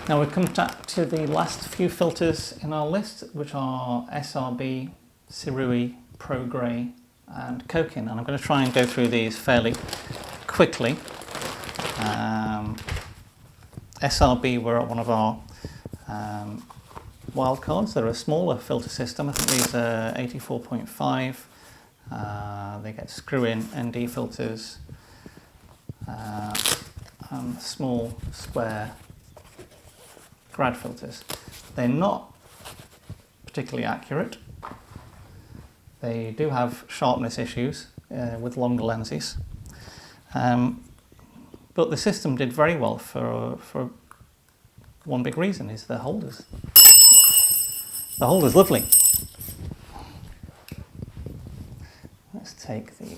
Now we come to the last few filters in our list, which are SRB, Sirui, Progre and Cokin, and I'm going to try and go through these fairly quickly. SRB were one of our wildcards. They're a smaller filter system. I think these are 84.5. They get screw-in ND filters and small square grad filters. They're not particularly accurate. They do have sharpness issues with longer lenses. But the system did very well for one big reason, is the holders. The holder's lovely. Let's take the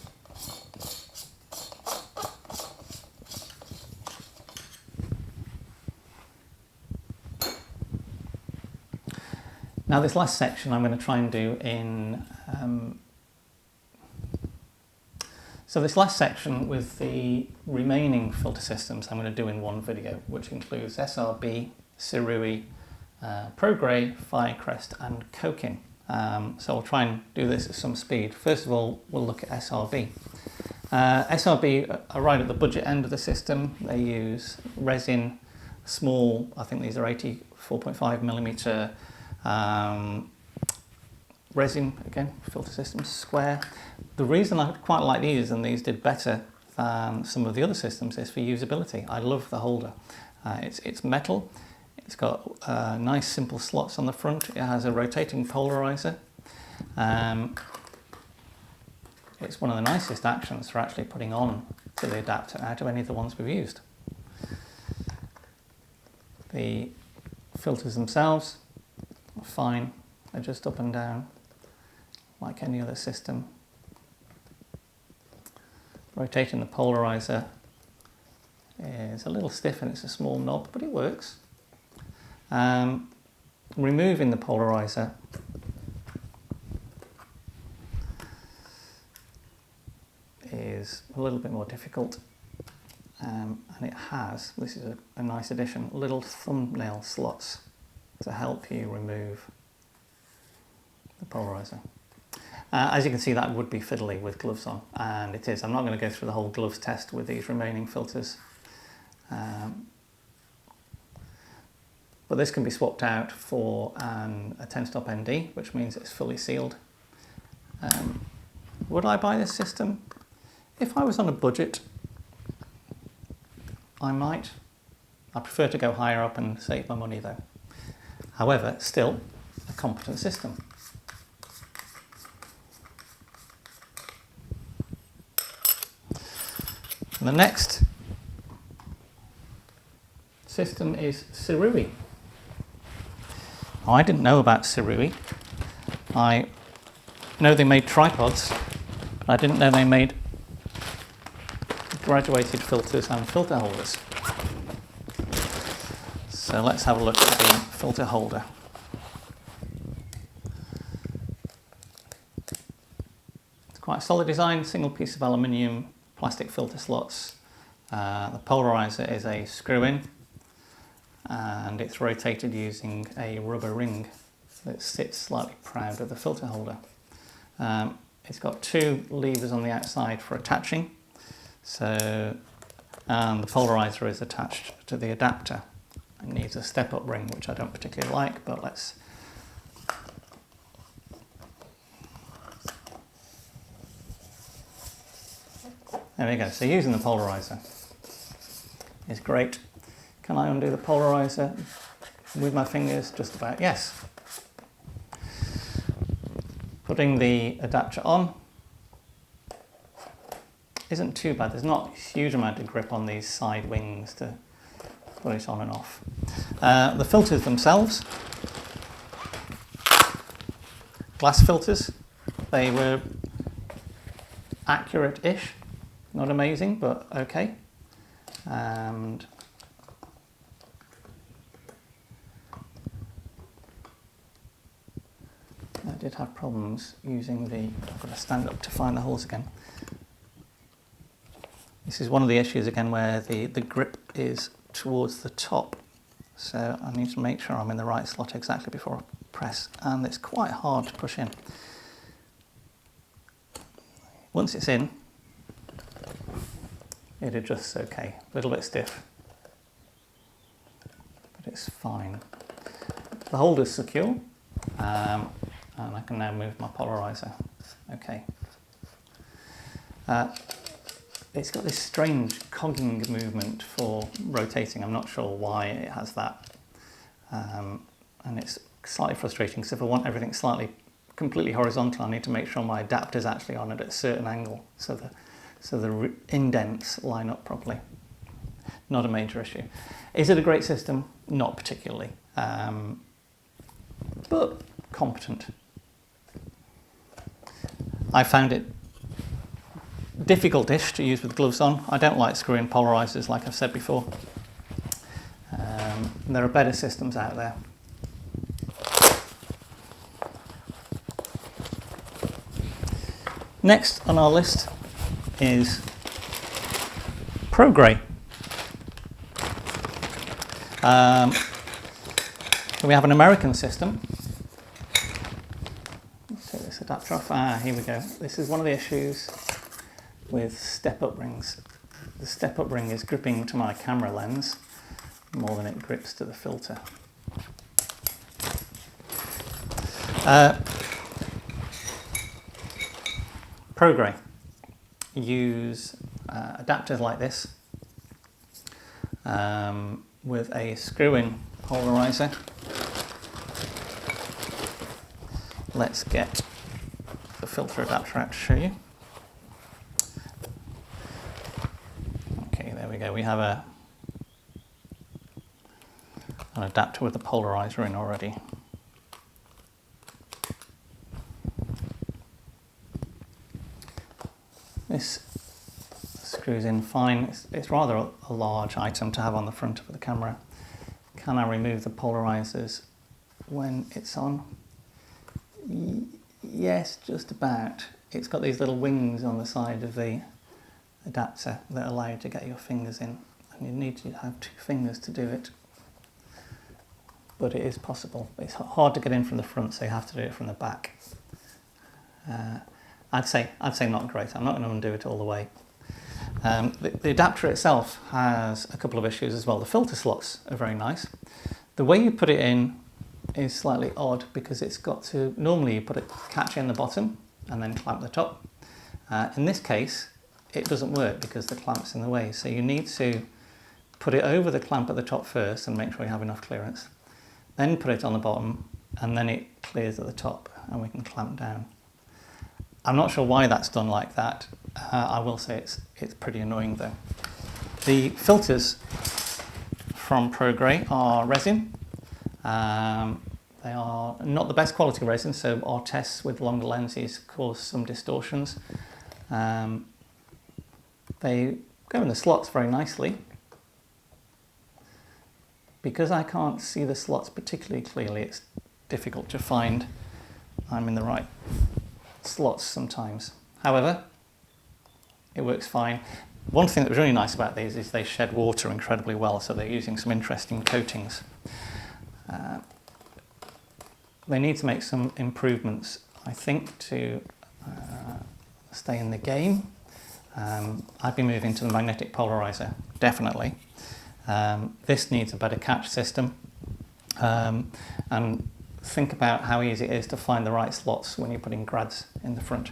Now this last section I'm going to try and do in so this last section with the remaining filter systems I'm going to do in one video, which includes SRB, Sirui, Progre, Firecrest and Cokin. So I'll try and do this at some speed. First of all, we'll look at SRB. SRB are right at the budget end of the system. They use resin, small, I think these are 84.5mm resin, again, filter systems, square. The reason I quite like these, and these did better than some of the other systems, is for usability. I love the holder. It's metal. It's got nice simple slots on the front. It has a rotating polarizer. It's one of the nicest actions for actually putting on to the adapter out of any of the ones we've used. The filters themselves are fine. They're just up and down like any other system. Rotating the polarizer is a little stiff and it's a small knob, but it works. Removing the polarizer is a little bit more difficult, and it has, this is a nice addition, little thumbnail slots to help you remove the polarizer. As you can see, that would be fiddly with gloves on, and it is. I'm not going to go through the whole gloves test with these remaining filters. But this can be swapped out for a 10-stop ND, which means it's fully sealed. Would I buy this system? If I was on a budget, I might. I prefer to go higher up and save my money though. However, still a competent system. The next system is Surui. I didn't know about Surui. I know they made tripods, but I didn't know they made graduated filters and filter holders. So let's have a look at the filter holder. It's quite a solid design, single piece of aluminium, plastic filter slots. The polarizer is a screw-in, and it's rotated using a rubber ring that sits slightly proud of the filter holder. It's got two levers on the outside for attaching, and the polarizer is attached to the adapter. It needs a step-up ring, which I don't particularly like, but let's... There we go. So using the polarizer is great. Can I undo the polarizer with my fingers? Just about, yes. Putting the adapter on isn't too bad. There's not a huge amount of grip on these side wings to put it on and off. The filters themselves, glass filters, they were accurate-ish. Not amazing, but okay. And I did have problems using the... I've got to stand up to find the holes again. This is one of the issues again where the grip is towards the top So I need to make sure I'm in the right slot exactly before I press, and it's quite hard to push in. Once it's in, it adjusts okay. A little bit stiff, but it's fine. The holder's secure, and I can now move my polarizer. Okay. It's got this strange cogging movement for rotating. I'm not sure why it has that. And it's slightly frustrating because if I want everything completely horizontal, I need to make sure my adapter's actually on it at a certain angle so the indents line up properly. Not a major issue. Is it a great system? Not particularly, but competent. I found it difficult-ish to use with gloves on. I don't like screwing polarizers, like I've said before. There are better systems out there. Next on our list is Progre. So we have an American system. Let's take this adapter off. Here we go. This is one of the issues with step-up rings. The step-up ring is gripping to my camera lens more than it grips to the filter. Progre use adapters like this with a screw-in polarizer. Let's get the filter adapter out to show you. Okay, there we go. We have an adapter with a polarizer in already. This screws in fine. It's rather a large item to have on the front of the camera. Can I remove the polarizers when it's on? Yes, just about. It's got these little wings on the side of the adapter that allow you to get your fingers in, and you need to have 2 fingers to do it. But it is possible. It's hard to get in from the front, so you have to do it from the back. I'd say not great. I'm not going to undo it all the way. The adapter itself has a couple of issues as well. The filter slots are very nice. The way you put it in is slightly odd because it's got to, normally you put a catch in the bottom and then clamp the top. In this case, it doesn't work because the clamp's in the way. So you need to put it over the clamp at the top first and make sure you have enough clearance. Then put it on the bottom and then it clears at the top and we can clamp down. I'm not sure why that's done like that. I will say it's pretty annoying though. The filters from Progre are resin. They are not the best quality resin, so our tests with longer lenses cause some distortions. They go in the slots very nicely. Because I can't see the slots particularly clearly, it's difficult to find I'm in the right slots sometimes. However, it works fine. One thing that was really nice about these is they shed water incredibly well, so they're using some interesting coatings. They need to make some improvements, I think, to stay in the game. I'd be moving to the magnetic polarizer, definitely. This needs a better catch system. And think about how easy it is to find the right slots when you're putting grads in the front.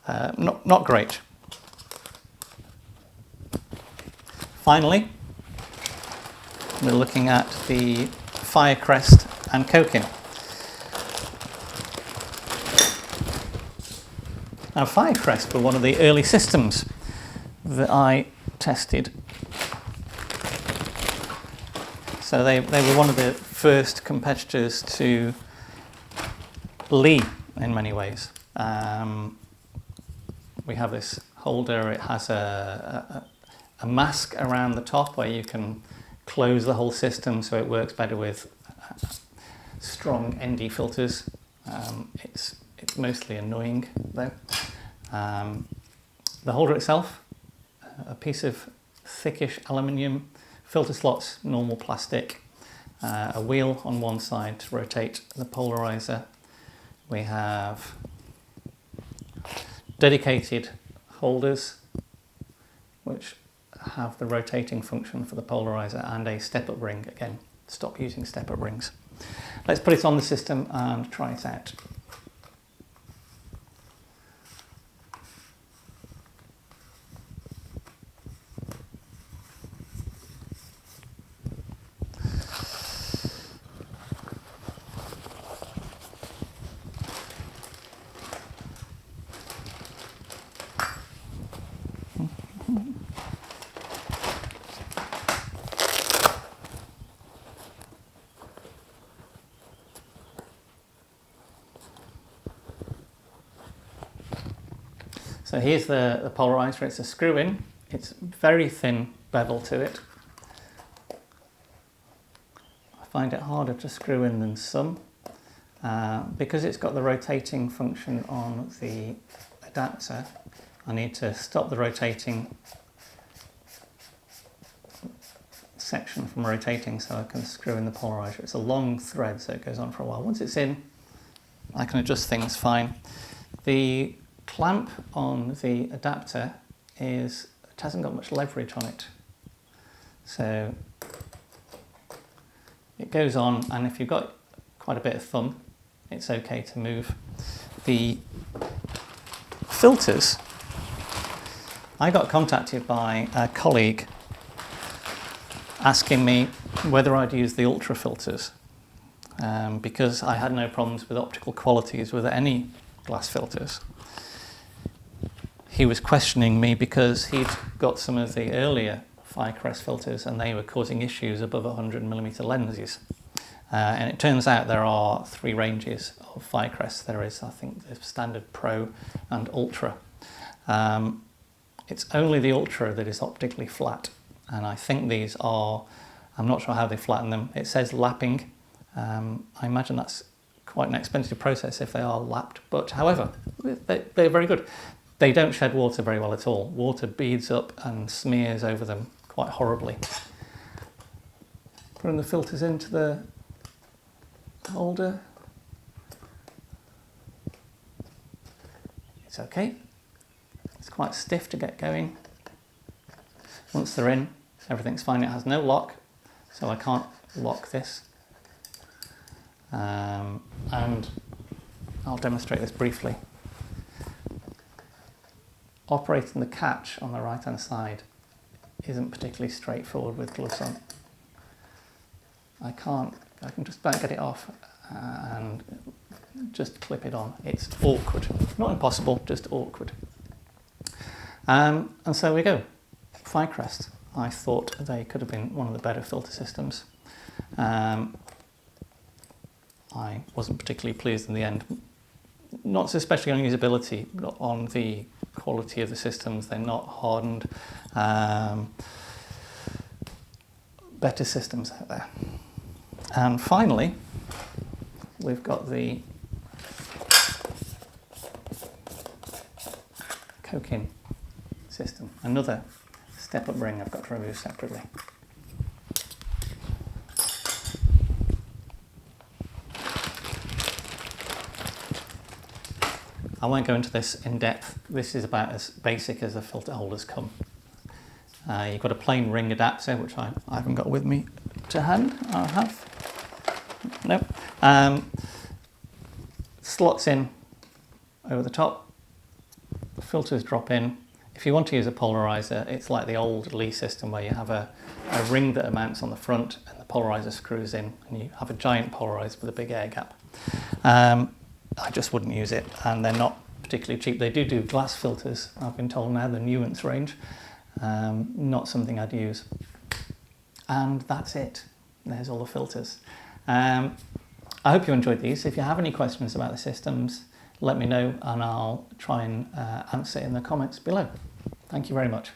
Not great. Finally, we're looking at the Firecrest and Cokin. Now, Firecrest were one of the early systems that I tested. So they were one of the first competitors to Lee in many ways. We have this holder. It has a mask around the top where you can close the whole system so it works better with strong ND filters. It's mostly annoying though. The holder itself, a piece of thickish aluminium, filter slots, normal plastic, a wheel on one side to rotate the polarizer. We have dedicated holders which have the rotating function for the polarizer, and a step-up ring. Again, stop using step-up rings. Let's put it on the system and try it out. So here's the polarizer. It's a screw-in. It's very thin bevel to it. I find it harder to screw in than some. Because it's got the rotating function on the adapter, I need to stop the rotating section from rotating so I can screw in the polarizer. It's a long thread, so it goes on for a while. Once it's in, I can adjust things fine. The clamp on the adapter it hasn't got much leverage on it. So it goes on, and if you've got quite a bit of thumb, it's okay to move. The filters, I got contacted by a colleague asking me whether I'd use the ultra filters because I had no problems with optical qualities with any glass filters. He was questioning me because he'd got some of the earlier Firecrest filters and they were causing issues above 100mm lenses. And it turns out there are 3 ranges of Firecrest. There is, I think, the standard Pro and Ultra. It's only the Ultra that is optically flat, and I think these are, I'm not sure how they flatten them. It says lapping. I imagine that's quite an expensive process if they are lapped, but however, they're very good. They don't shed water very well at all. Water beads up and smears over them quite horribly. Putting the filters into the holder. It's okay. It's quite stiff to get going. Once they're in, everything's fine. It has no lock, so I can't lock this. And I'll demonstrate this briefly. Operating the catch on the right hand side isn't particularly straightforward with gloves on. I can just about get it off and just clip it on. It's awkward, not impossible, just awkward. And so we go. Firecrest. I thought they could have been one of the better filter systems. I wasn't particularly pleased in the end. Not so especially on usability, but on the quality of the systems. They're not hardened. Better systems out there. And finally, we've got the Cokin system. Another step-up ring I've got to remove separately. I won't go into this in depth. This is about as basic as the filter holders come. You've got a plain ring adapter, which I haven't got with me to hand. I have. Nope. Slots in over the top. The filters drop in. If you want to use a polarizer, it's like the old Lee system where you have a ring that mounts on the front and the polarizer screws in, and you have a giant polarizer with a big air gap. I just wouldn't use it, and they're not particularly cheap. They do glass filters, I've been told now, the Nuance range. Not something I'd use. And that's it. There's all the filters. I hope you enjoyed these. If you have any questions about the systems, let me know and I'll try and answer in the comments below. Thank you very much.